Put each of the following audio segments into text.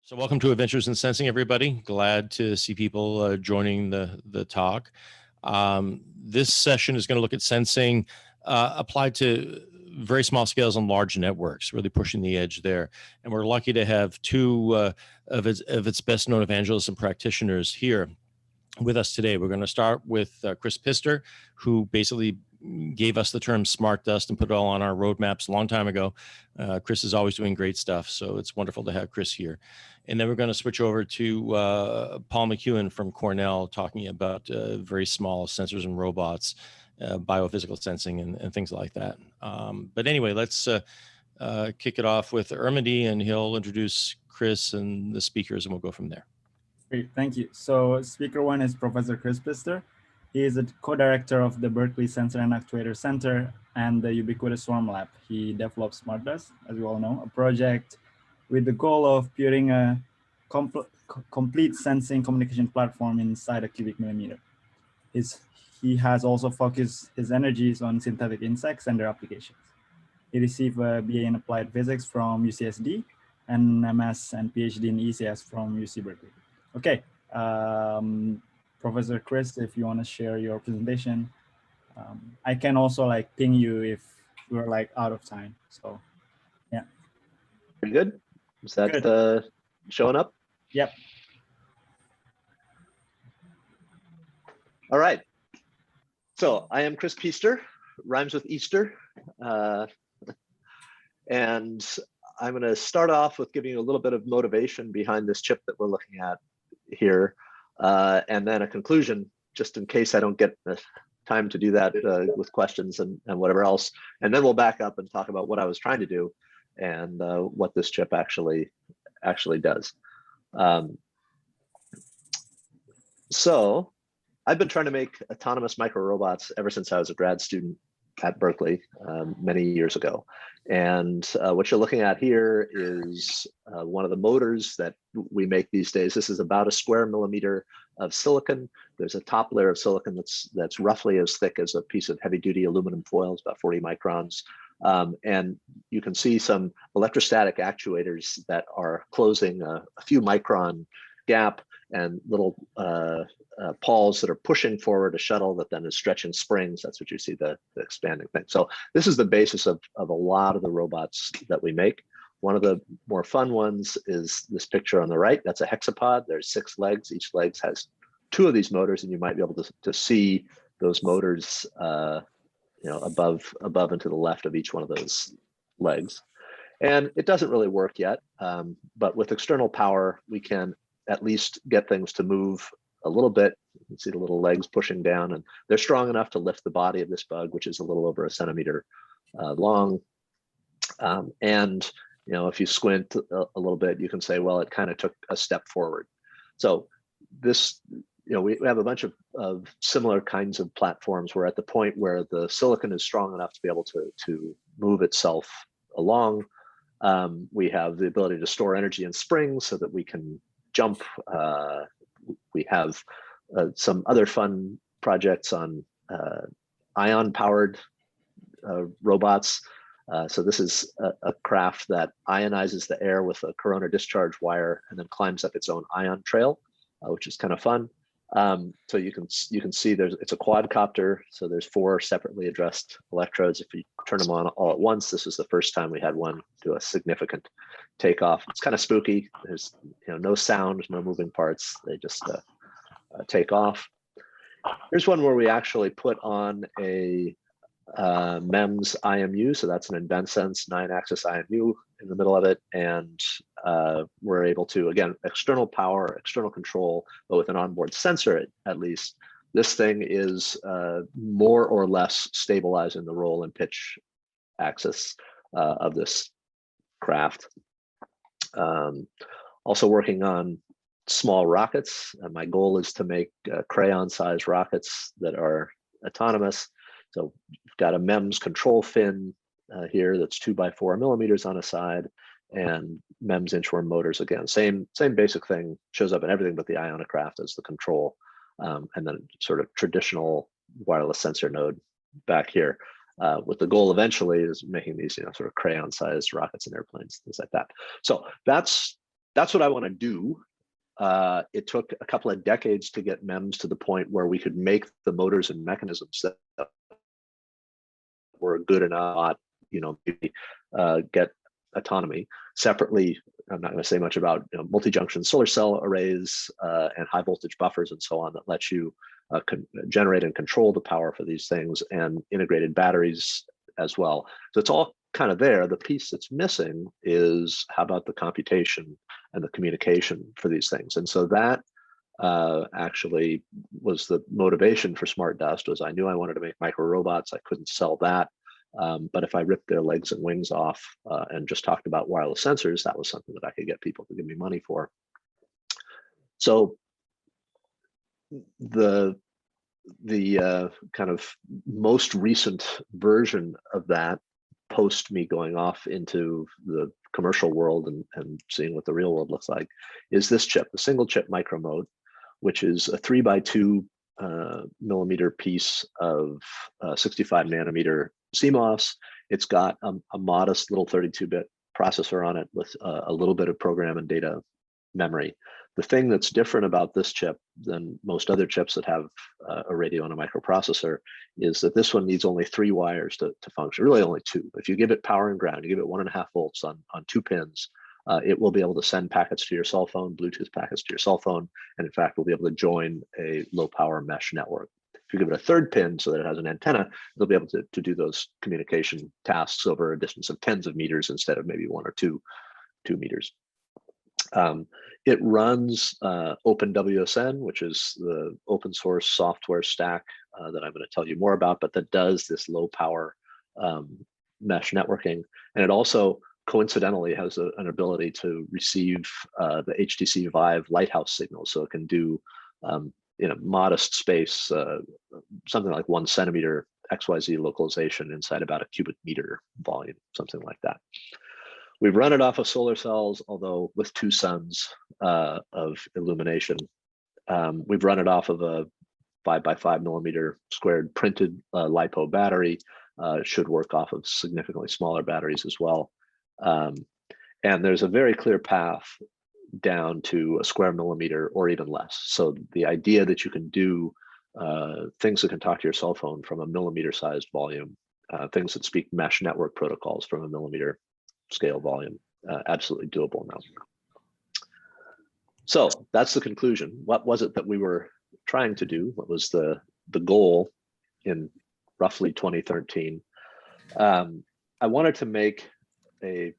So welcome to Adventures in Sensing, everybody. Glad to see people joining the talk. This session is going to look at sensing applied to very small scales on large networks, really pushing the edge there. And we're lucky to have two of its best known evangelists and practitioners here with us today. We're going to start with Kris Pister, who basically gave us the term smart dust and put it all on our roadmaps a long time ago. Kris is always doing great stuff, so it's wonderful to have Kris here. And then we're going to switch over to Paul McEwen from Cornell, talking about very small sensors and robots, biophysical sensing and things like that. But anyway, let's kick it off with Ermedy, and he'll introduce Kris and the speakers, and we'll go from there. Great, thank you. So speaker one is Professor Kris Pister. He is a co-director of the Berkeley Sensor and Actuator Center and the Ubiquitous Swarm Lab. He developed SmartDust, as you all know, a project with the goal of putting a complete sensing communication platform inside a cubic millimeter. He has also focused his energies on synthetic insects and their applications. He received a BA in Applied Physics from UCSD and MS and Ph.D. in EECS from UC Berkeley. Okay, Professor Kris, if you want to share your presentation, I can also ping you if we're out of time. So, yeah. Pretty good. Is that showing up? Yep. All right. So I am Kris Pister, rhymes with Easter. And I'm going to start off with giving you a little bit of motivation behind this chip that we're looking at here, and then a conclusion, just in case I don't get the time to do that with questions and whatever else. And then we'll back up and talk about what I was trying to do and what this chip actually does. So I've been trying to make autonomous micro robots ever since I was a grad student at Berkeley many years ago. And what you're looking at here is one of the motors that we make these days. This is about a square millimeter of silicon. There's a top layer of silicon that's roughly as thick as a piece of heavy duty aluminum foil, it's about 40 microns. And you can see some electrostatic actuators that are closing a few micron gap and little pawls that are pushing forward a shuttle that then is stretching springs. That's what you see, the expanding thing. So this is the basis of a lot of the robots that we make. One of the more fun ones is this picture on the right. That's a hexapod. There's 6 legs. Each leg has 2 of these motors, and you might be able to see those motors above and to the left of each one of those legs. And it doesn't really work yet, but with external power, we can at least get things to move a little bit. You can see the little legs pushing down, and they're strong enough to lift the body of this bug, which is a little over a centimeter long. And if you squint a little bit, you can say, well, it kind of took a step forward. So this, we have a bunch of similar kinds of platforms. We're at the point where the silicon is strong enough to be able to move itself along. We have the ability to store energy in springs so that we can jump. We have some other fun projects on ion-powered robots. So this is a craft that ionizes the air with a corona discharge wire and then climbs up its own ion trail, which is kind of fun. So you can see it's a quadcopter. So there's 4 separately addressed electrodes. If you turn them on all at once, this is the first time we had one do a significant takeoff. It's kind of spooky. There's no sound, no moving parts. They just take off. Here's one where we actually put on a MEMS IMU. So that's an InventSense 9-axis IMU in the middle of it. And we're able to, again, external power, external control, but with an onboard sensor at least. This thing is more or less stabilizing the roll and pitch axis of this craft. Also working on small rockets. My goal is to make crayon-sized rockets that are autonomous. So we've got a MEMS control fin here that's 2 by 4 millimeters on a side, and MEMS inchworm motors again. Same basic thing, shows up in everything but the Ionocraft as the control, and then sort of traditional wireless sensor node back here. With the goal eventually is making these sort of crayon-sized rockets and airplanes, things like that. So that's that's what I want to do. It took a couple of decades to get MEMS to the point where we could make the motors and mechanisms that were good enough, maybe get autonomy. Separately, I'm not going to say much about multi-junction solar cell arrays and high voltage buffers and so on that let you generate and control the power for these things, and integrated batteries as well. So it's all kind of there. The piece that's missing is how about the computation and the communication for these things. And so that actually was the motivation for Smart Dust. Was I knew I wanted to make micro robots. I couldn't sell that. But if I ripped their legs and wings off and just talked about wireless sensors, that was something that I could get people to give me money for. So the kind of most recent version of that, post me going off into the commercial world and seeing what the real world looks like, is this chip, the single chip micro mode, which is a 3x2 millimeter piece of 65 nanometer CMOS. It's got a modest little 32-bit processor on it with a little bit of program and data memory. The thing that's different about this chip than most other chips that have a radio and a microprocessor is that this one needs only 3 wires to function, really only 2. If you give it power and ground, you give it 1.5 volts on 2 pins, it will be able to send packets to your cell phone, Bluetooth packets to your cell phone, and in fact, will be able to join a low power mesh network. If you give it a 3rd pin so that it has an antenna, it'll be able to do those communication tasks over a distance of tens of meters instead of maybe 1 or 2 meters. It runs OpenWSN, which is the open source software stack that I'm going to tell you more about, but that does this low power mesh networking. And it also coincidentally has an ability to receive the HTC Vive Lighthouse signal. So it can do in a modest space, something like 1 centimeter XYZ localization inside about a cubic meter volume, something like that. We've run it off of solar cells, although with 2 suns of illumination. We've run it off of a 5x5 millimeter squared printed LiPo battery. It should work off of significantly smaller batteries as well. And there's a very clear path down to a square millimeter or even less. So the idea that you can do things that can talk to your cell phone from a millimeter sized volume, things that speak mesh network protocols from a millimeter scale volume, absolutely doable now. So that's the conclusion. What was it that we were trying to do? What was the goal in roughly 2013? I wanted to make a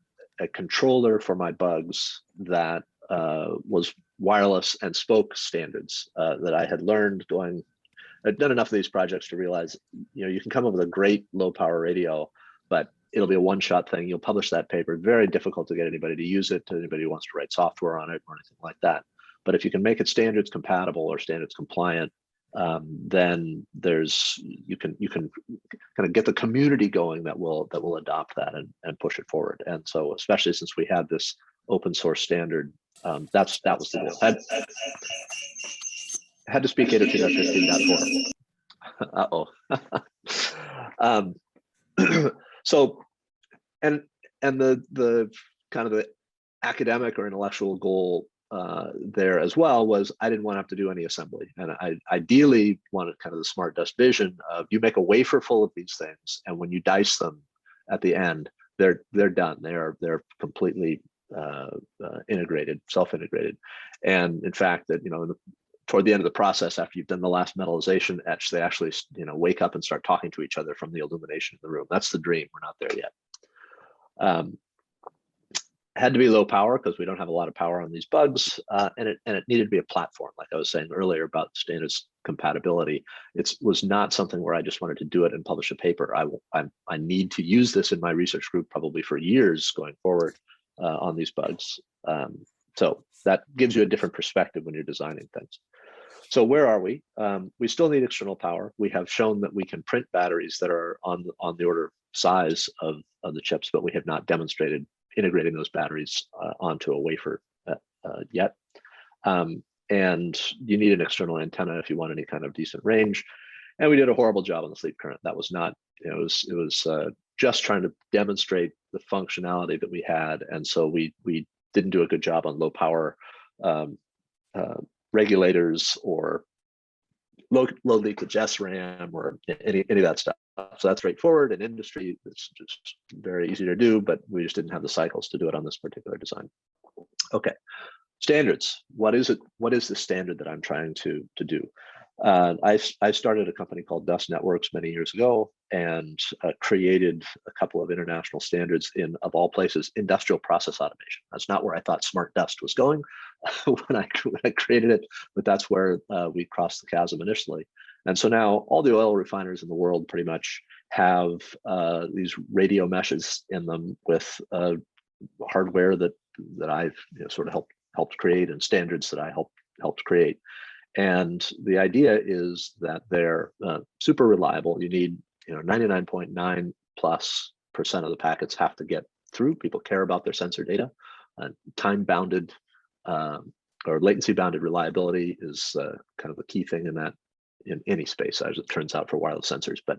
controller for my bugs that was wireless and spoke standards that I had learned going. I'd done enough of these projects to realize, you can come up with a great low power radio, but it'll be a one-shot thing. You'll publish that paper. Very difficult to get anybody to use it, to anybody who wants to write software on it or anything like that. But if you can make it standards compatible or standards compliant, then you can kind of get the community going that will adopt that and push it forward. And so, especially since we had this open source standard, that was the goal. I had to speak 802.15.4. So, and the kind of the academic or intellectual goal there as well was I didn't want to have to do any assembly, and I ideally wanted kind of the Smart Dust vision of you make a wafer full of these things, and when you dice them at the end, they're done. They're completely integrated, self-integrated, and in fact that toward the end of the process, after you've done the last metallization etch, they actually wake up and start talking to each other from the illumination in the room. That's the dream. We're not there yet. Had to be low power because we don't have a lot of power on these bugs, and it needed to be a platform, like I was saying earlier about standards compatibility. It was not something where I just wanted to do it and publish a paper. I need to use this in my research group probably for years going forward on these bugs. So that gives you a different perspective when you're designing things. So where are we? We still need external power. We have shown that we can print batteries that are on the order size of the chips, but we have not demonstrated integrating those batteries onto a wafer yet. And you need an external antenna if you want any kind of decent range. And we did a horrible job on the sleep current. That was not, it was just trying to demonstrate the functionality that we had. And so we didn't do a good job on low power regulators or low leakage SRAM or any of that stuff. So that's straightforward. In industry, it's just very easy to do, but we just didn't have the cycles to do it on this particular design. Okay, standards. What is it? What is the standard that I'm trying to do? I started a company called Dust Networks many years ago and created a couple of international standards in, of all places, industrial process automation. That's not where I thought smart dust was going when I created it, but that's where we crossed the chasm initially. And so now all the oil refineries in the world pretty much have these radio meshes in them with hardware that I've sort of helped create and standards that I helped create. And the idea is that they're super reliable. You need 99.9% plus of the packets have to get through. People care about their sensor data. Time-bounded or latency-bounded reliability is kind of the key thing in that in any space, as it turns out for wireless sensors. But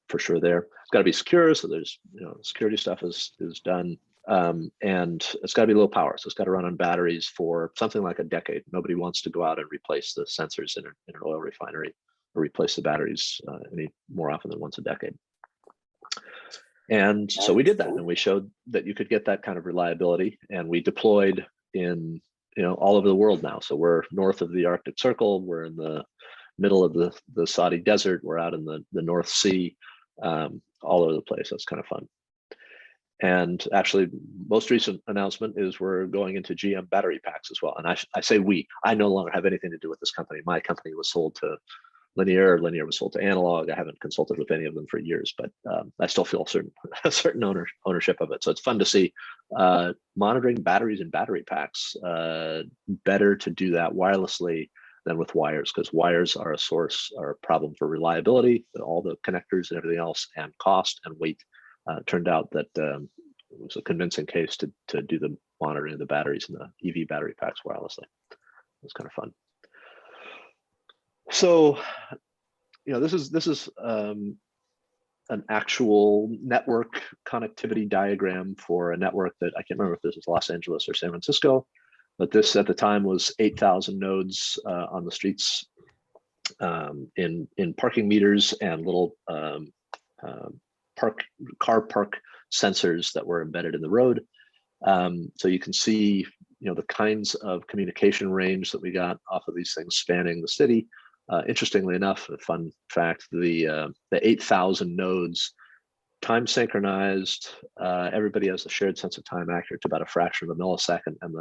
for sure, it's got to be secure. So there's security stuff is done. And it's got to be low power, so it's got to run on batteries for something like a decade. Nobody wants to go out and replace the sensors in an oil refinery or replace the batteries any more often than once a decade. And so we did that, and we showed that you could get that kind of reliability, and we deployed in all over the world now. So we're north of the Arctic Circle, we're in the middle of the Saudi desert, we're out in the North Sea, all over the place. That's kind of fun. And actually, most recent announcement is we're going into GM battery packs as well. And I say we, I no longer have anything to do with this company. My company was sold to Linear was sold to Analog. I haven't consulted with any of them for years, but I still feel a certain ownership of it. So it's fun to see monitoring batteries and battery packs, better to do that wirelessly than with wires, because wires are a problem for reliability, all the connectors and everything else, and cost and weight. Turned out that it was a convincing case to do the monitoring of the batteries and the EV battery packs wirelessly. It was kind of fun. So, this is an actual network connectivity diagram for a network that I can't remember if this is Los Angeles or San Francisco, but this at the time was 8,000 nodes on the streets in parking meters and little car park sensors that were embedded in the road. So you can see, the kinds of communication range that we got off of these things spanning the city. Interestingly enough, a fun fact, the 8,000 nodes, time synchronized, everybody has a shared sense of time accurate to about a fraction of a millisecond, and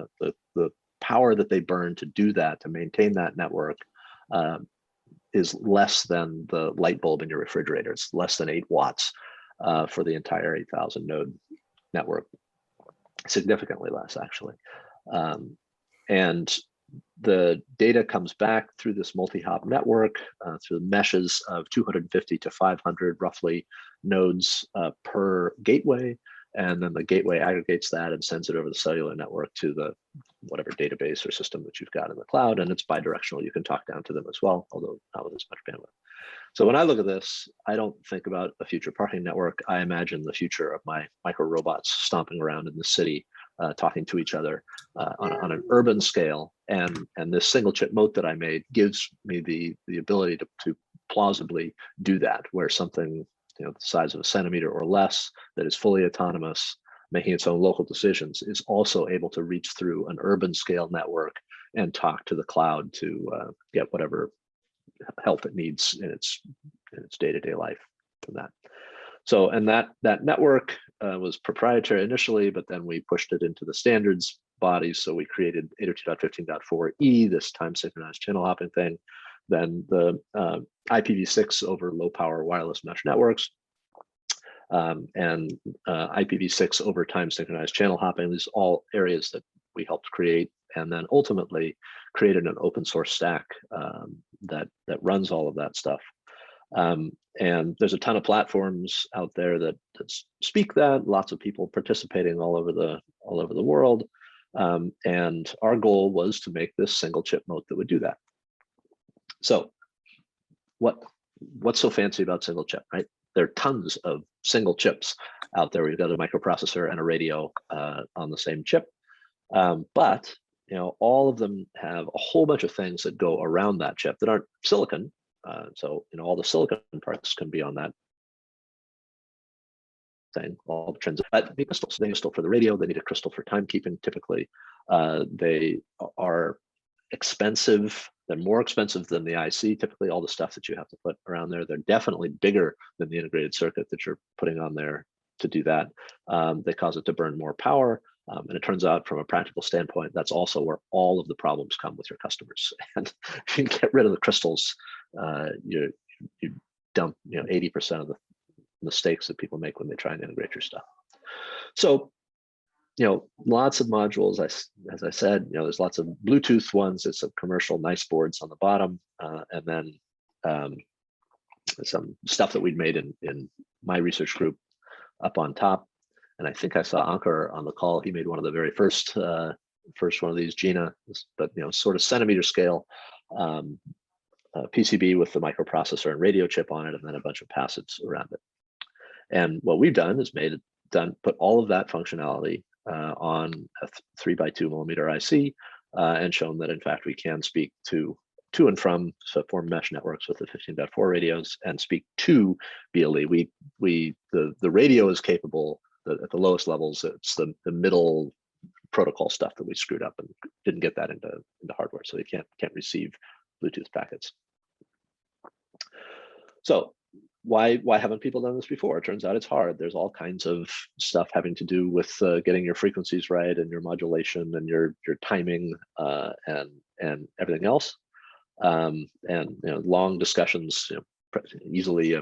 the power that they burn to do that, to maintain that network, is less than the light bulb in your refrigerator. It's less than 8 watts for the entire 8,000 node network, significantly less actually. And the data comes back through this multi-hop network, through the meshes of 250 to 500 roughly nodes per gateway. And then the gateway aggregates that and sends it over the cellular network to the whatever database or system that you've got in the cloud. And it's bidirectional. You can talk down to them as well, although not with as much bandwidth. So when I look at this, I don't think about a future parking network. I imagine the future of my micro robots stomping around in the city, talking to each other on an urban scale. And this single chip moat that I made gives me the ability to plausibly do that, where something the size of a centimeter or less that is fully autonomous, making its own local decisions, is also able to reach through an urban scale network and talk to the cloud to get whatever help it needs in its day-to-day life from that. So, and that network was proprietary initially, but then we pushed it into the standards bodies. So we created 802.15.4e, this time synchronized channel hopping thing. Then the IPv6 over low power wireless mesh networks, and IPv6 over time synchronized channel hopping. These are all areas that we helped create, and then ultimately created an open source stack that runs all of that stuff. And there's a ton of platforms out there that speak that. Lots of people participating all over the world. And our goal was to make this single chip moat that would do that. So what's so fancy about single chip, right? There are tons of single chips out there. We've got a microprocessor and a radio on the same chip. But all of them have a whole bunch of things that go around that chip that aren't silicon. So all the silicon parts can be on that thing, all the transit, but they need crystals. They need a crystal for the radio. They need a crystal for timekeeping. Typically, they are expensive. They're more expensive than the IC. Typically, all the stuff that you have to put around there, they're definitely bigger than the integrated circuit that you're putting on there to do that. They cause it to burn more power. And it turns out from a practical standpoint, that's also where all of the problems come with your customers. And if you can get rid of the crystals, you dump 80% of the mistakes that people make when they try and integrate your stuff. So lots of modules. As I said, there's lots of Bluetooth ones. It's some commercial nice boards on the bottom, and then some stuff that we'd made in my research group up on top. And I think I saw Ankur on the call. He made one of the very first one of these Gina, but sort of centimeter scale PCB with the microprocessor and radio chip on it, and then a bunch of passives around it. And what we've done is put all of that functionality on a 3x2 millimeter IC, and shown that in fact we can speak to and from, so form mesh networks with the 15.4 radios and speak to BLE. The radio is capable at the lowest levels. It's the middle protocol stuff that we screwed up and didn't get that into hardware, so they can't receive Bluetooth packets. So why haven't people done this before? It turns out it's hard. There's all kinds of stuff having to do with getting your frequencies right and your modulation and your timing and everything else. And long discussions, easily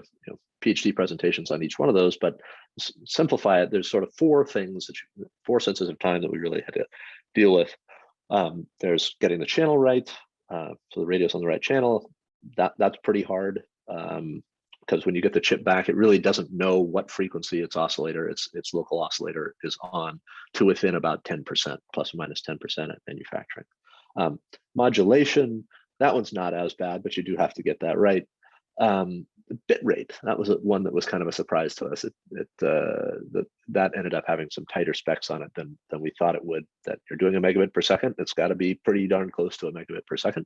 Ph.D. presentations on each one of those. But simplify it, there's sort of four senses of time that we really had to deal with. There's getting the channel right, so the radio's on the right channel. That's pretty hard. Because when you get the chip back, it really doesn't know what frequency its local oscillator is on to within about 10%, plus or minus 10% at manufacturing. Modulation, that one's not as bad, but you do have to get that right. Bit rate, that was one that was kind of a surprise to us. That ended up having some tighter specs on it than we thought it would. That you're doing a megabit per second, it's got to be pretty darn close to a megabit per second.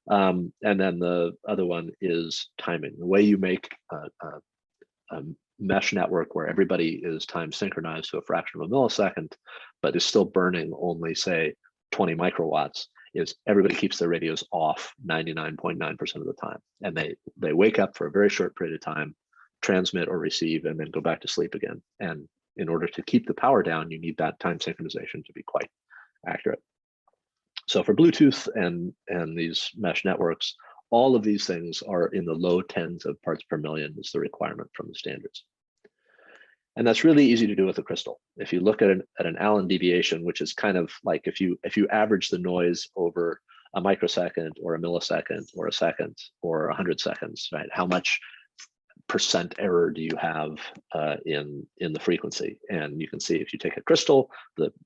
And then the other one is timing. The way you make a mesh network where everybody is time synchronized to a fraction of a millisecond, but is still burning only, say, 20 microwatts, is everybody keeps their radios off 99.9% of the time. And they wake up for a very short period of time, transmit or receive, and then go back to sleep again. And in order to keep the power down, you need that time synchronization to be quite accurate. So for Bluetooth and these mesh networks, all of these things are in the low tens of parts per million is the requirement from the standards. And that's really easy to do with a crystal. If you look at an Allen deviation, which is kind of like if you average the noise over a microsecond or a millisecond or a second or 100 seconds, right? How much percent error do you have in the frequency? And you can see if you take a crystal,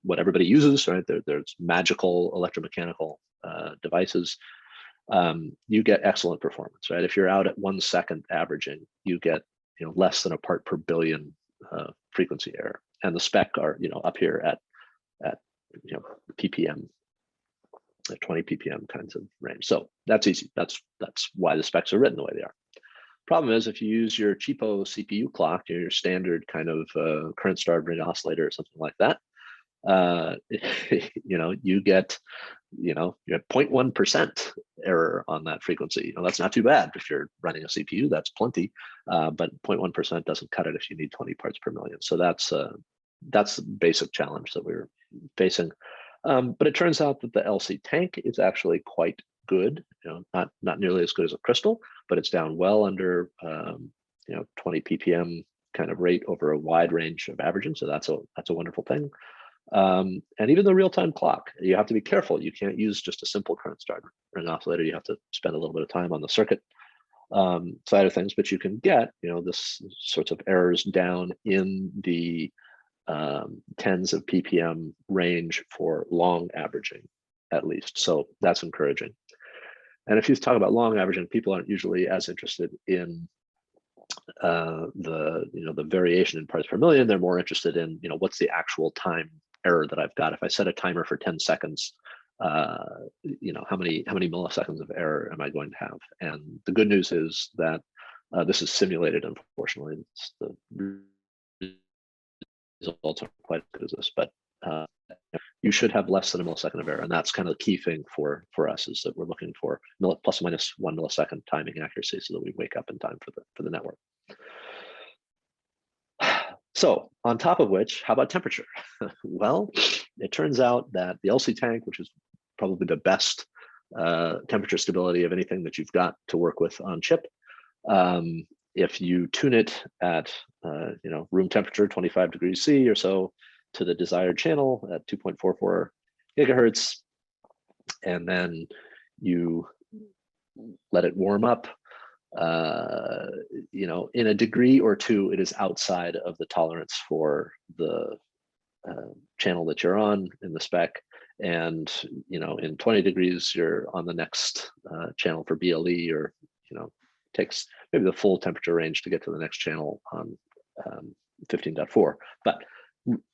what everybody uses, right? There's magical electromechanical devices. You get excellent performance, right? If you're out at 1 second averaging, you get less than a part per billion frequency error, and the spec are up here at ppm, at 20 ppm kinds of range. So that's easy. That's why the specs are written the way they are. Problem is, if you use your cheapo CPU clock, your standard kind of current starved ring oscillator or something like that, you get 0.1% error on that frequency. That's not too bad if you're running a CPU. That's plenty, but 0.1% doesn't cut it if you need 20 parts per million. So that's the basic challenge that we're facing. But it turns out that the LC tank is actually quite good. Not nearly as good as a crystal, but it's down well under 20 ppm kind of rate over a wide range of averaging. So that's a wonderful thing. And even the real-time clock, you have to be careful. You can't use just a simple current starved ring oscillator. You have to spend a little bit of time on the circuit side of things, but you can get this sorts of errors down in the tens of ppm range for long averaging, at least. So that's encouraging. And if you talk about long averaging, people aren't usually as interested in the variation in parts per million. They're more interested in what's the actual time error that I've got. If I set a timer for 10 seconds, you know, how many milliseconds of error am I going to have? And the good news is that this is simulated, unfortunately. The results aren't quite as good as this, but you should have less than a millisecond of error. And that's kind of the key thing for us, is that we're looking for plus or minus 1 millisecond timing accuracy so that we wake up in time for the network. So on top of which, how about temperature? Well, it turns out that the LC tank, which is probably the best temperature stability of anything that you've got to work with on chip, if you tune it at you know, room temperature 25 degrees C or so to the desired channel at 2.44 gigahertz, and then you let it warm up, you know, in a degree or two, it is outside of the tolerance for the channel that you're on in the spec. And, you know, in 20 degrees, you're on the next channel for BLE, or, you know, takes maybe the full temperature range to get to the next channel on 15.4, but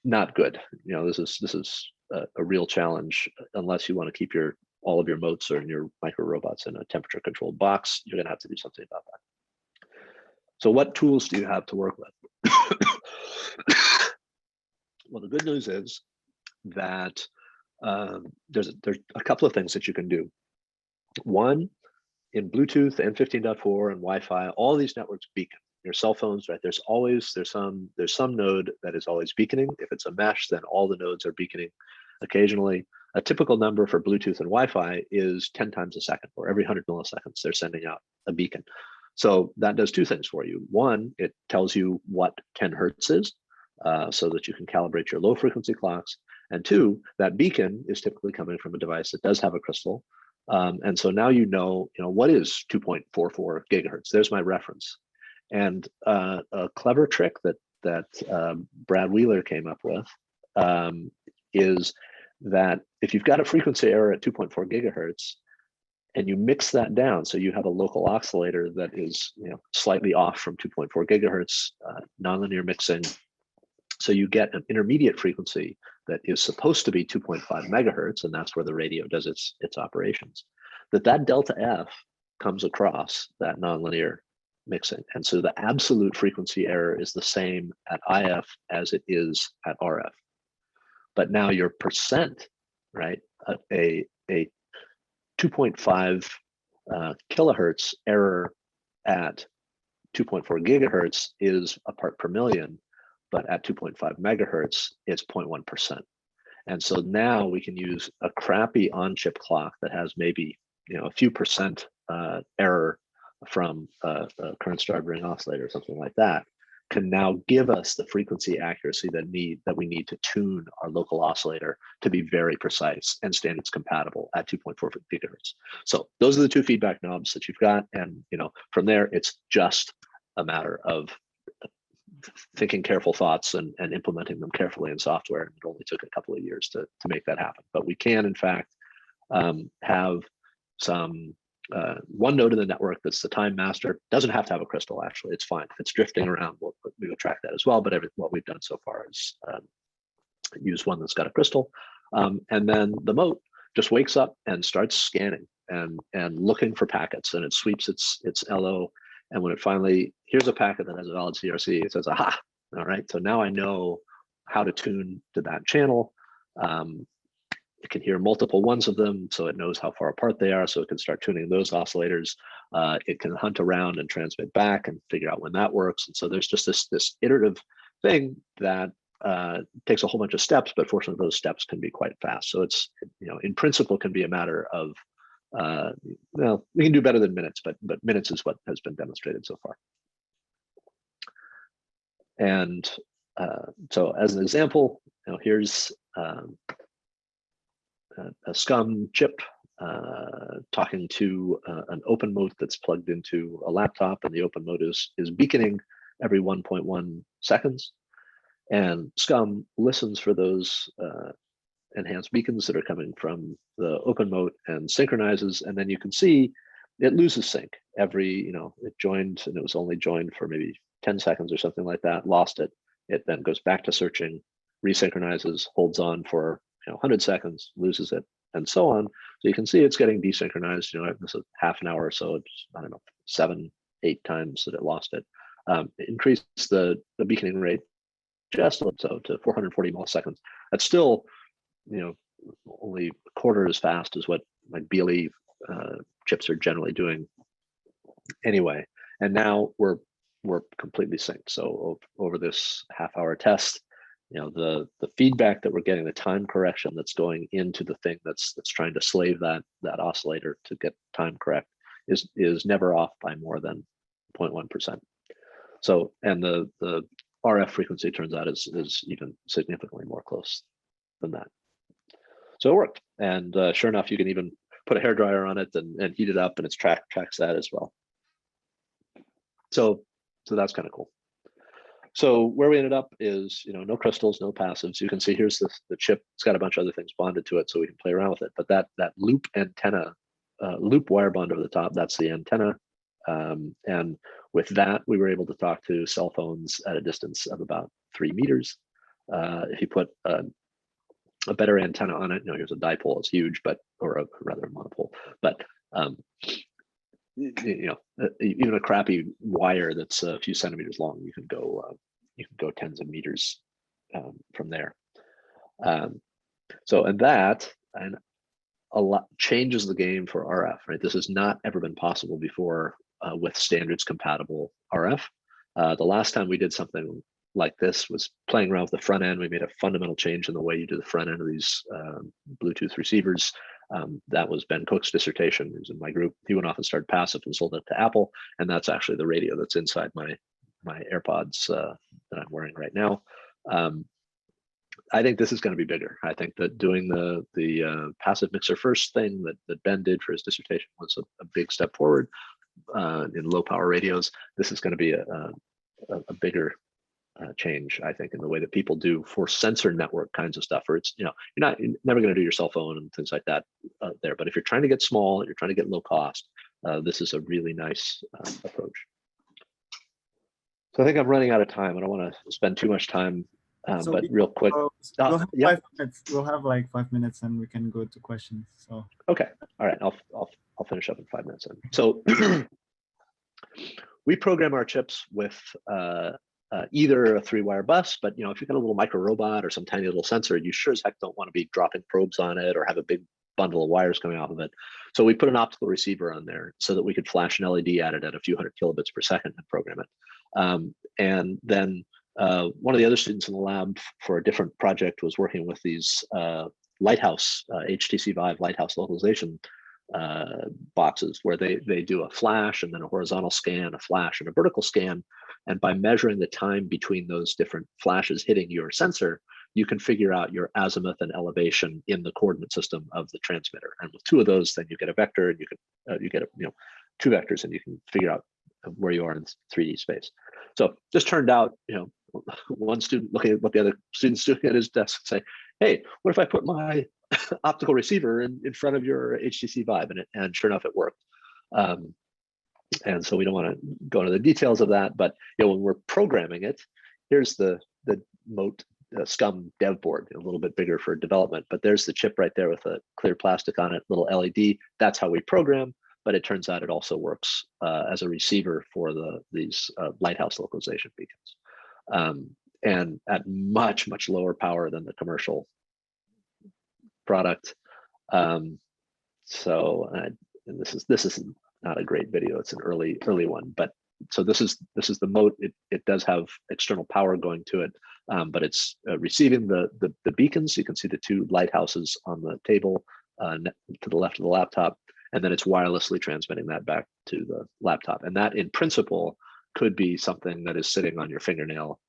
not good. You know, this is a real challenge unless you want to keep all of your motes or your micro robots in a temperature controlled box. You're going to have to do something about that. So what tools do you have to work with? Well, the good news is that there's a couple of things that you can do. One, in Bluetooth and 15.4 and Wi-Fi, all these networks beacon. Your cell phones, right? There's some node that is always beaconing. If it's a mesh, then all the nodes are beaconing occasionally. A typical number for Bluetooth and Wi-Fi is 10 times a second, or every 100 milliseconds, they're sending out a beacon. So that does two things for you. One, it tells you what 10 hertz is, so that you can calibrate your low frequency clocks. And two, that beacon is typically coming from a device that does have a crystal. And so now you know what is 2.44 gigahertz. There's my reference. And a clever trick that Brad Wheeler came up with is that if you've got a frequency error at 2.4 gigahertz and you mix that down, so you have a local oscillator that is slightly off from 2.4 gigahertz, nonlinear mixing, so you get an intermediate frequency that is supposed to be 2.5 megahertz, and that's where the radio does its operations, that delta F comes across that nonlinear mixing. And so the absolute frequency error is the same at IF as it is at RF. But now your percent, right, a 2.5 kilohertz error at 2.4 gigahertz is a part per million, but at 2.5 megahertz, it's 0.1%. And so now we can use a crappy on-chip clock that has maybe a few percent error from a current starved ring oscillator or something like that, can now give us the frequency accuracy that we need to tune our local oscillator to be very precise and standards compatible at 2.4 gigahertz. So those are the two feedback knobs that you've got, and from there it's just a matter of thinking careful thoughts and implementing them carefully in software. It only took a couple of years to make that happen, but we can in fact have some one node in the network that's the time master. Doesn't have to have a crystal, actually. It's fine. If it's drifting around, we will track that as well. But what we've done so far is use one that's got a crystal. And then the mote just wakes up and starts scanning and looking for packets, and it sweeps its LO. And when it finally hears a packet that has a valid CRC, it says, aha, all right. So now I know how to tune to that channel. It can hear multiple ones of them, so it knows how far apart they are, so it can start tuning those oscillators. It can hunt around and transmit back and figure out when that works. And so there's just this iterative thing that takes a whole bunch of steps, but fortunately those steps can be quite fast. So it's, in principle can be a matter of, well, we can do better than minutes, but minutes is what has been demonstrated so far. And so as an example, here's a SCUM chip talking to an open mote that's plugged into a laptop, and the open mote is beaconing every 1.1 seconds. And SCUM listens for those enhanced beacons that are coming from the open mote and synchronizes, and then you can see it loses sync every, it joined and it was only joined for maybe 10 seconds or something like that, lost it. It then goes back to searching, resynchronizes, holds on for 100 seconds, loses it, and so on. So you can see it's getting desynchronized. This is half an hour or so. It's, I don't know, 7, 8 times that it lost it. Increased the beaconing rate just so to 440 milliseconds. That's still, only a quarter as fast as what like BLE chips are generally doing anyway. And now we're completely synced. So over this half-hour test, the feedback that we're getting, the time correction that's going into the thing that's trying to slave that oscillator to get time correct is never off by more than 0.1%. So, and the RF frequency turns out is even significantly more close than that. So it worked, and sure enough, you can even put a hairdryer on it and heat it up, and it's tracks that as well. So that's kind of cool. So where we ended up is, no crystals, no passives. You can see here's the chip. It's got a bunch of other things bonded to it, so we can play around with it. But that loop antenna, loop wire bond over the top, that's the antenna. And with that, we were able to talk to cell phones at a distance of about 3 meters. If you put a better antenna on it, here's a dipole, it's huge, or rather a monopole, but even a crappy wire that's a few centimeters long, you can go tens of meters from there. So, and a lot changes the game for RF, right? This has not ever been possible before with standards compatible RF. The last time we did something like this was playing around with the front end. We made a fundamental change in the way you do the front end of these Bluetooth receivers. That was Ben Cook's dissertation. He was in my group. He went off and started passive and sold it to Apple. And that's actually the radio that's inside my AirPods that I'm wearing right now. I think this is going to be bigger. I think that doing the passive mixer first thing that Ben did for his dissertation was a big step forward in low power radios. This is going to be a bigger change, I think, in the way that people do for sensor network kinds of stuff. Or it's, you're never going to do your cell phone and things like that there. But if you're trying to get small, you're trying to get low cost, this is a really nice approach. So I think I'm running out of time. I don't want to spend too much time, but real quick. We'll have 5 minutes. We'll have like 5 minutes, and we can go to questions. So okay, all right. I'll finish up in 5 minutes then. So we program our chips with either a 3-wire bus, but if you've got a little micro robot or some tiny little sensor, you sure as heck don't want to be dropping probes on it or have a big bundle of wires coming off of it. So we put an optical receiver on there so that we could flash an LED at it at a few hundred kilobits per second and program it. And then one of the other students in the lab for a different project was working with these Lighthouse, HTC Vive Lighthouse localization boxes where they do a flash and then a horizontal scan, a flash and a vertical scan. And by measuring the time between those different flashes hitting your sensor, you can figure out your azimuth and elevation in the coordinate system of the transmitter. And with 2 of those, then you get a vector, and you get 2 vectors, and you can figure out where you are in 3D space. So just turned out, one student looking at what the other student's doing at his desk say, hey, what if I put my optical receiver in front of your HTC Vive? And sure enough, it worked. And so we don't want to go into the details of that, but when we're programming it, here's the Mote SCUM dev board, a little bit bigger for development, but there's the chip right there with a clear plastic on it, little LED. That's how we program, but it turns out it also works as a receiver for these Lighthouse localization beacons, and at much lower power than the commercial product. So and this is not a great video. It's an early one, but so this is the Mote. It does have external power going to it, but it's receiving the beacons. You can see the 2 lighthouses on the table to the left of the laptop, and then it's wirelessly transmitting that back to the laptop. And that, in principle, could be something that is sitting on your fingernail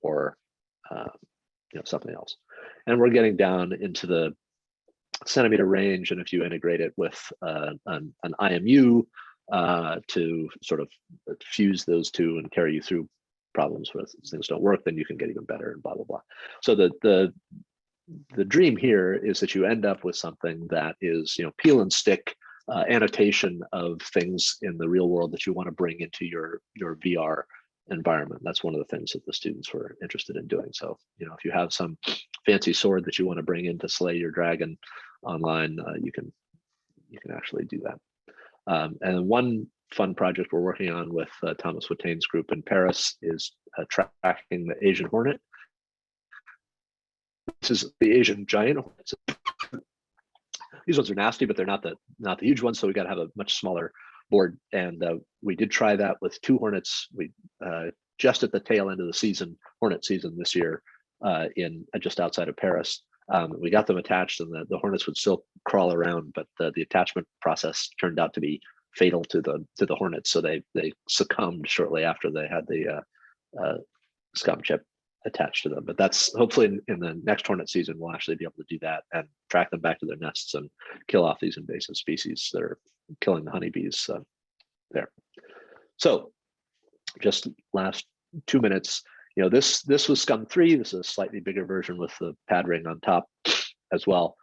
or something else. And we're getting down into the centimeter range, and if you integrate it with an IMU to sort of fuse those 2 and carry you through problems where things don't work, then you can get even better and blah blah blah. So the dream here is that you end up with something that is peel and stick annotation of things in the real world that you want to bring into your VR environment. That's one of the things that the students were interested in doing. So, if you have some fancy sword that you want to bring in to slay your dragon online, you can actually do that. And one fun project we're working on with Thomas Wattain's group in Paris is tracking the Asian hornet. This is the Asian giant hornets. These ones are nasty, but they're not the huge ones. So we got to have a much smaller board. And we did try that with 2 hornets. We just at the tail end of the season, hornet season this year, in just outside of Paris. We got them attached, and the hornets would still crawl around, but the attachment process turned out to be fatal to the hornets. So they succumbed shortly after they had the scum chip attached to them. But that's hopefully in the next hornet season, we'll actually be able to do that and track them back to their nests and kill off these invasive species that are killing the honeybees there. So just last 2 minutes, this was scum 3. This is a slightly bigger version with the pad ring on top as well.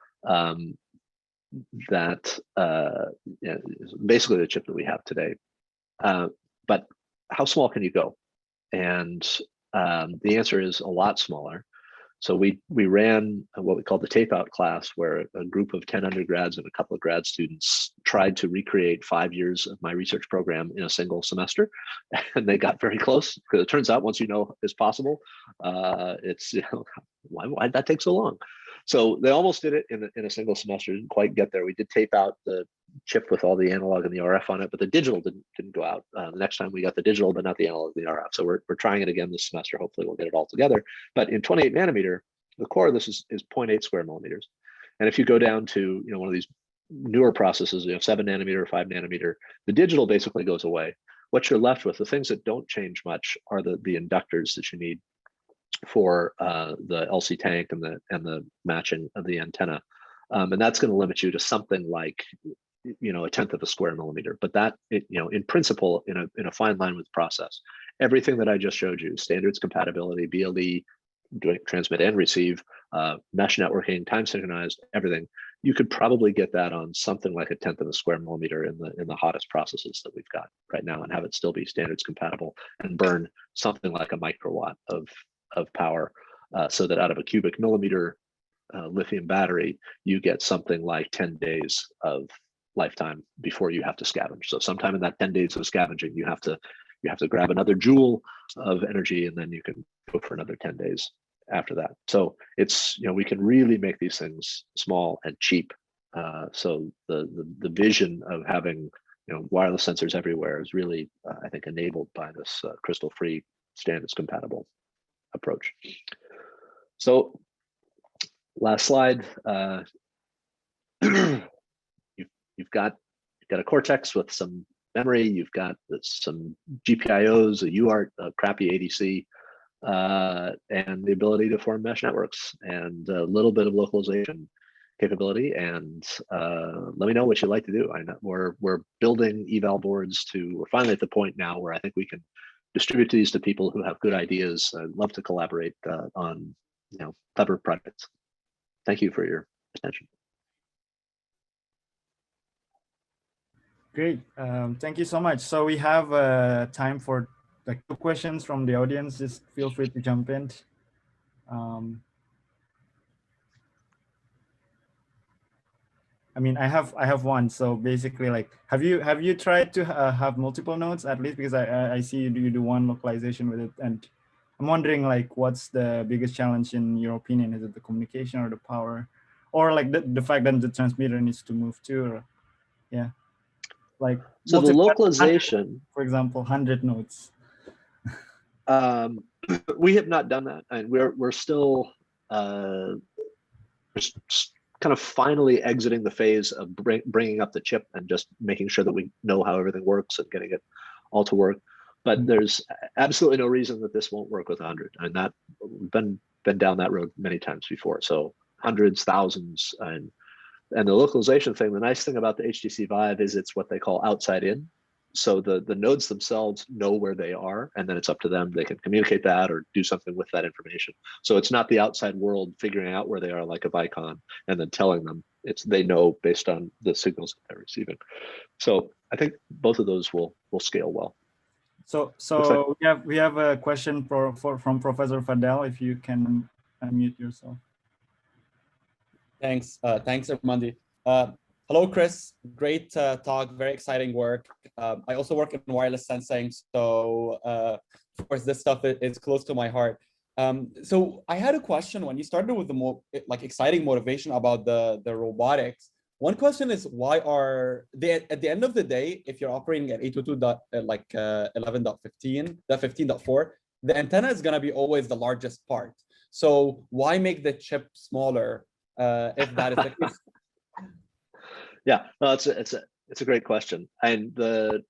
That is basically the chip that we have today. But how small can you go? And the answer is a lot smaller. So we ran what we call the tape out class, where a group of 10 undergrads and a couple of grad students tried to recreate 5 years of my research program in a single semester. And they got very close, because it turns out once it's possible, it's, why'd that take so long? So they almost did it in a single semester, didn't quite get there. We did tape out the chip with all the analog and the RF on it, but the digital didn't go out. The next time we got the digital, but not the analog and the RF. So we're trying it again this semester. Hopefully we'll get it all together. But in 28 nanometer, the core of this is 0.8 square millimeters. And if you go down to one of these newer processes, 7 nanometer or 5 nanometer, the digital basically goes away. What you're left with, the things that don't change much, are the inductors that you need for the LC tank and the matching of the antenna, and that's going to limit you to something like 1/10 of a square millimeter. But that in principle, in a fine line with process, everything that I just showed you, standards compatibility, BLE, doing transmit and receive, mesh networking, time synchronized, everything, you could probably get that on something like 1/10 of a square millimeter in the hottest processes that we've got right now, and have it still be standards compatible and burn something like a microwatt of power, so that out of a cubic millimeter lithium battery, you get something like 10 days of lifetime before you have to scavenge. So sometime in that 10 days of scavenging, you have to grab another joule of energy, and then you can go for another 10 days after that. So it's, we can really make these things small and cheap. So the vision of having wireless sensors everywhere is really, I think, enabled by this crystal-free, standards compatible approach. So last slide. You've got a Cortex with some memory. You've got some GPIOs, a UART, a crappy ADC, and the ability to form mesh networks, and a little bit of localization capability. And let me know what you'd like to do. I know we're building eval boards we're finally at the point now where I think we can distribute these to people who have good ideas. I'd love to collaborate on clever projects. Thank you for your attention. Great, thank you so much. So we have time for like 2 questions from the audience. Just feel free to jump in. I mean, I have one. So basically, like, have you tried to have multiple nodes at least? Because I see you do one localization with it, and I'm wondering, like, what's the biggest challenge in your opinion? Is it the communication or the power, or like the fact that the transmitter needs to move too? Or, yeah, like, so the localization, for example, 100 nodes. We have not done that, and we're still kind of finally exiting the phase of bringing up the chip and just making sure that we know how everything works and getting it all to work. But there's absolutely no reason that this won't work with 100, and that we've been down that road many times before. So hundreds, thousands, and the localization thing. The nice thing about the HTC Vive is it's what they call outside in. So the nodes themselves know where they are, and then it's up to them. They can communicate that or do something with that information. So it's not the outside world figuring out where they are like a Vicon and then telling them. They know based on the signals that they're receiving. So I think both of those will scale well. So like- we have a question from Professor Fadel, if you can unmute yourself. Thanks, Armandi. Hello, Kris. Great talk, very exciting work. I also work in wireless sensing, so of course this stuff is close to my heart. So I had a question when you started with the more exciting motivation about the robotics. One question is, why are they at the end of the day, if you're operating at 802.11.15.4, the antenna is going to be always the largest part. So why make the chip smaller if that is the case? Yeah, no, it's a great question, and the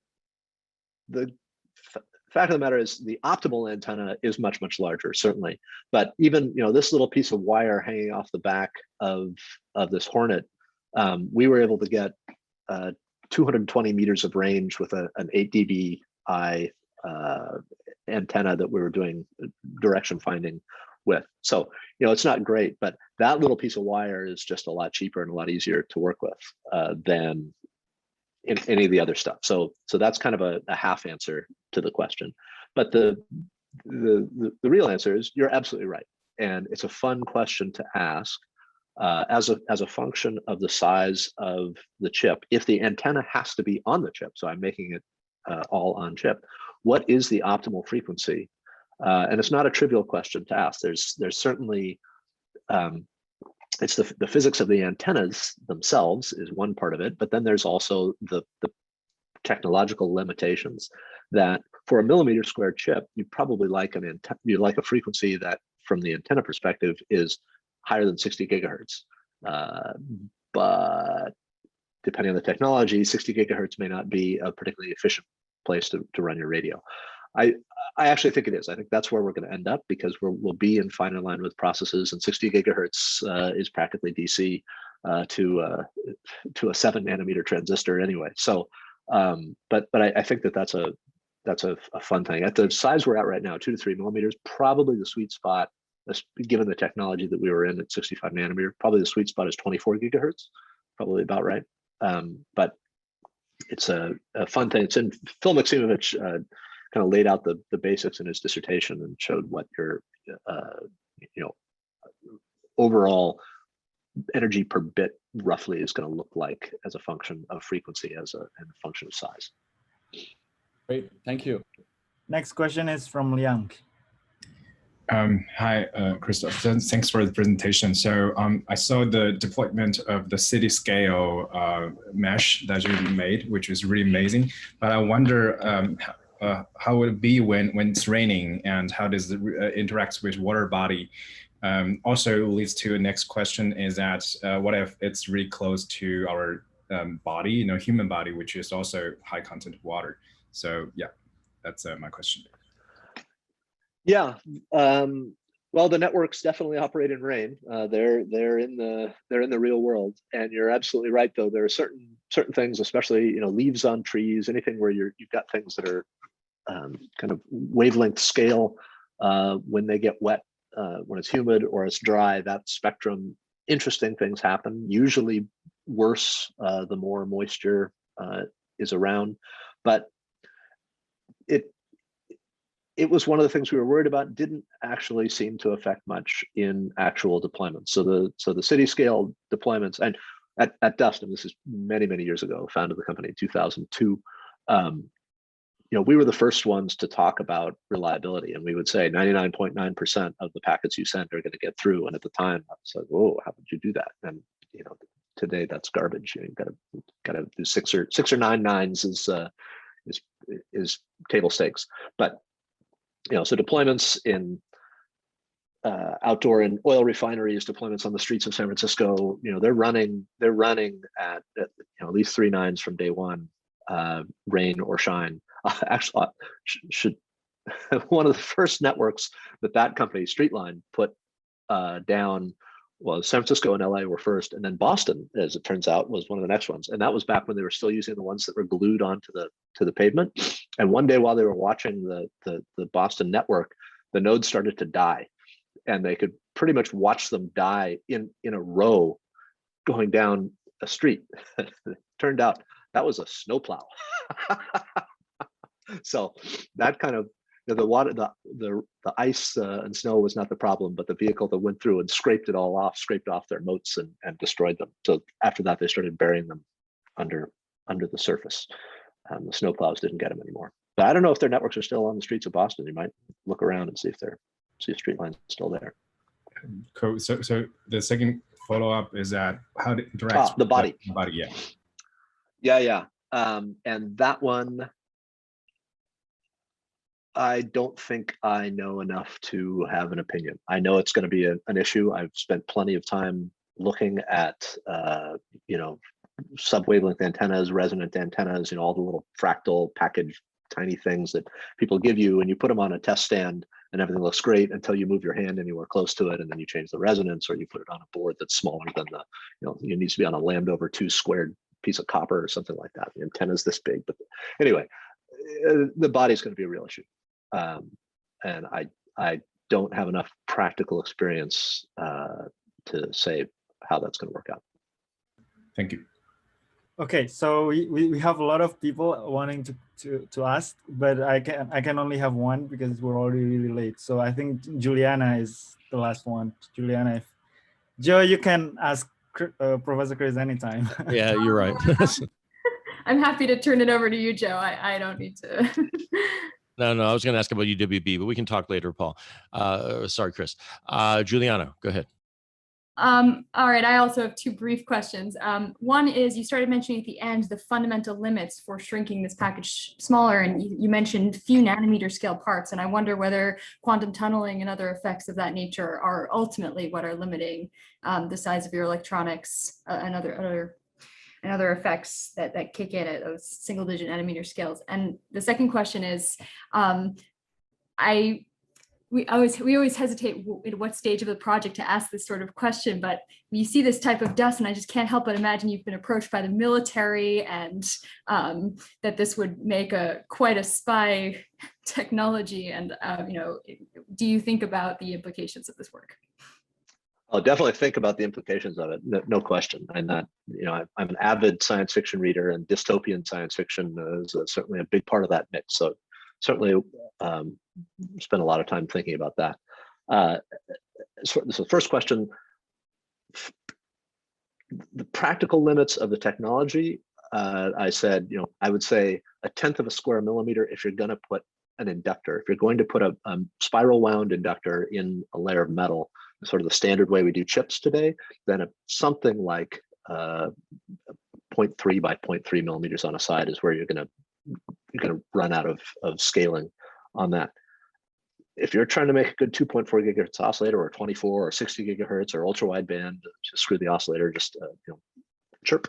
fact of the matter is the optimal antenna is much larger, certainly. But even this little piece of wire hanging off the back of this Hornet, we were able to get 220 meters of range with an 8 dBi antenna that we were doing direction finding with. So it's not great, but that little piece of wire is just a lot cheaper and a lot easier to work with than in any of the other stuff. So that's kind of a half answer to the question. But the real answer is you're absolutely right, and it's a fun question to ask. As a function of the size of the chip, if the antenna has to be on the chip, so I'm making it all on chip, what is the optimal frequency? And it's not a trivial question to ask. There's certainly, it's the physics of the antennas themselves is one part of it, but then there's also the technological limitations that for a millimeter square chip, you probably like a frequency that from the antenna perspective is higher than 60 gigahertz. But depending on the technology, 60 gigahertz may not be a particularly efficient place to run your radio. I actually think it is. I think that's where we're going to end up, because we'll be in finer line with processes, and 60 gigahertz is practically DC to a 7 nanometer transistor anyway. So, but I think that's a fun thing. At the size we're at right now, 2 to 3 millimeters, probably the sweet spot, given the technology that we were in at 65 nanometer, probably the sweet spot is 24 gigahertz, probably about right. But it's a fun thing. It's in Phil Maximovich kind of laid out the basics in his dissertation and showed what your overall energy per bit roughly is going to look like as a function of frequency, and a function of size. Great, thank you. Next question is from Liang. Hi, Christoph. Thanks for the presentation. So I saw the deployment of the city scale mesh that you made, which is really amazing. But I wonder how would it be when it's raining, and how does it interact with water body? Also leads to the next question is that what if it's really close to our body, human body, which is also high content of water? So yeah, that's my question. Yeah, well, the networks definitely operate in rain. They're in the real world, and you're absolutely right. Though there are certain things, especially leaves on trees, anything where you've got things that are kind of wavelength scale. When they get wet, when it's humid or it's dry, that spectrum, interesting things happen. Usually worse the more moisture is around, but it was one of the things we were worried about. Didn't actually seem to affect much in actual deployments. So the city scale deployments, and at Dust, and this is many years ago, founded the company in 2002. We were the first ones to talk about reliability, and we would say 99.9% of the packets you send are going to get through. And at the time, I was like, "Whoa, how did you do that?" And today that's garbage. You've got to do six or nine nines is table stakes. But so deployments in outdoor and oil refineries, deployments on the streets of San Francisco, they're running at least 3 nines from day one, rain or shine. Actually, should one of the first networks that company, Streetline, put down was San Francisco and LA were first, and then Boston, as it turns out, was one of the next ones. And that was back when they were still using the ones that were glued onto the pavement. And one day while they were watching the Boston network, the nodes started to die, and they could pretty much watch them die in a row going down a street. Turned out that was a snowplow. So that kind of, the water, the ice and snow was not the problem, but the vehicle that went through and scraped it all off, scraped off their moats and destroyed them. So after that, they started burying them under the surface. The snow plows didn't get them anymore. But I don't know if their networks are still on the streets of Boston. You might look around and see if street lines still there. Cool. So the second follow-up is that how it interacts the body. The body, yeah. Yeah. And that one, I don't think I know enough to have an opinion. I know it's going to be an issue. I've spent plenty of time looking at, sub-wavelength antennas, resonant antennas, all the little fractal package, tiny things that people give you, and you put them on a test stand and everything looks great until you move your hand anywhere close to it, and then you change the resonance, or you put it on a board that's smaller than it needs to be on a lambda over 2 squared piece of copper or something like that. The antenna's this big, but anyway, the body's going to be a real issue. And I don't have enough practical experience to say how that's going to work out. Thank you. Okay, so we have a lot of people wanting to ask, but I can only have one because we're already really late. So I think Juliana is the last one. Juliana, if Joe, you can ask Professor Kris anytime. Yeah, you're right. I'm happy to turn it over to you, Joe. I don't need to. No, I was going to ask about UWB, but we can talk later, Paul. Sorry, Kris. Juliana, go ahead. All right, I also have 2 brief questions. One is, you started mentioning at the end the fundamental limits for shrinking this package smaller, and you mentioned few nanometer scale parts, and I wonder whether quantum tunneling and other effects of that nature are ultimately what are limiting the size of your electronics and other effects that kick in at those single-digit nanometer scales. And the second question is, we always hesitate at what stage of the project to ask this sort of question, but you see this type of dust, and I just can't help but imagine you've been approached by the military, and that this would make quite a spy technology. And do you think about the implications of this work? I'll definitely think about the implications of it, no question. And that, I'm an avid science fiction reader, and dystopian science fiction is certainly a big part of that mix. So certainly spend a lot of time thinking about that. So the first question, the practical limits of the technology, I said, I would say 1/10 of a square millimeter if you're going to put an inductor. If you're going to put a spiral wound inductor in a layer of metal, sort of the standard way we do chips today, then something like 0.3 by 0.3 millimeters on a side is where you're going to run out of scaling on that. If you're trying to make a good 2.4 gigahertz oscillator, or 24 or 60 gigahertz, or ultra wideband, just screw the oscillator, just chirp.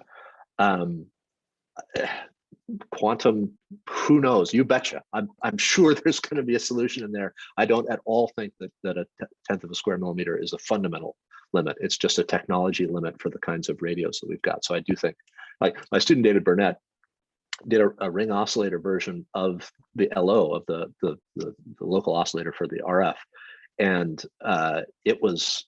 Quantum, who knows? You betcha. I'm sure there's going to be a solution in there. I don't at all think that 1/10 of a square millimeter is a fundamental limit. It's just a technology limit for the kinds of radios that we've got. So I do think, like my student David Burnett did a ring oscillator version of the LO, of the local oscillator for the RF, and it was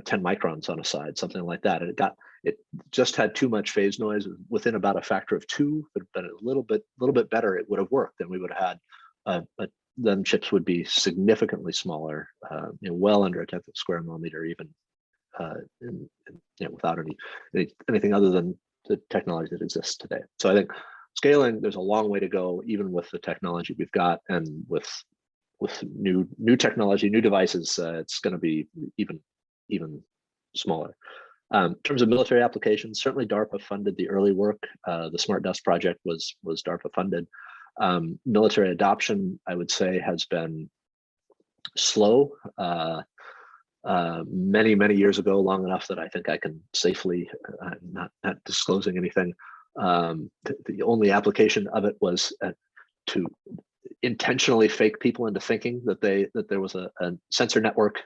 10 microns on a side, something like that, and it just had too much phase noise. Within about a factor of 2, but a little bit better, it would have worked, and we would have had then chips would be significantly smaller, well under 1/10 of a square millimeter, even without anything other than the technology that exists today. So I think scaling, there's a long way to go, even with the technology we've got, and with new technology, new devices, it's going to be even smaller. In terms of military applications, certainly DARPA funded the early work. The Smart Dust project was DARPA funded. Military adoption, I would say, has been slow. Many years ago, long enough that I think I can safely, not disclosing anything. The only application of it was to intentionally fake people into thinking that there was a sensor network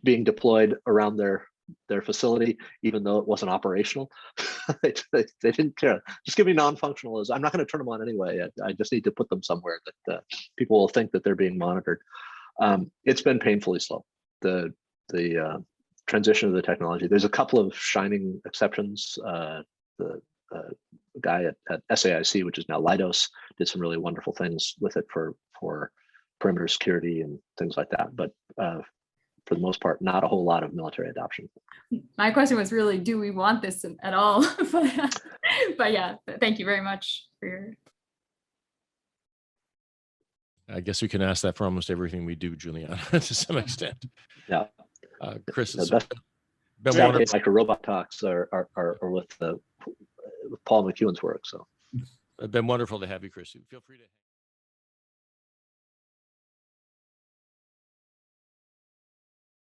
being deployed around their facility, even though it wasn't operational. they didn't care. Just give me non-functional. I'm not going to turn them on anyway. I just need to put them somewhere that people will think that they're being monitored. It's been painfully slow. The transition of the technology. There's a couple of shining exceptions. The guy at SAIC, which is now Leidos, did some really wonderful things with it for perimeter security and things like that. But for the most part, not a whole lot of military adoption. My question was really, do we want this at all? But yeah, thank you very much for your. I guess we can ask that for almost everything we do, Juliana, to some extent. Yeah. Chris, The it's best been Saturday wonderful. Micro Robot talks are with Paul McEwen's work. So It's been wonderful to have you, Chris. Feel free to.